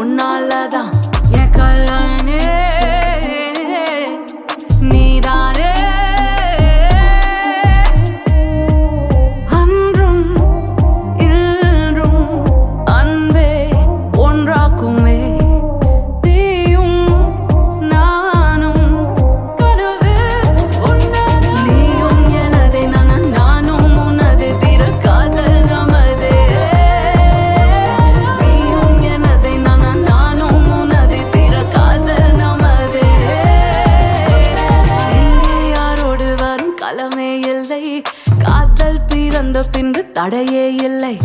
உன்னாலதான் என் கல்யாணே நீதானே அன்றும் இன்றும் அன்பே ஒன்றாக்குமே நீயும் நானும் கனவே உன்னது நீயும் எனதே நானும் உனது திறக்காதல் நமதே நீயும் எனதே நானும் உனது திறக்காதல் நமதே எங்கே யாரோடு வரும் களமே இல்லை காதல் பிறந்த பின்பு தடையே இல்லை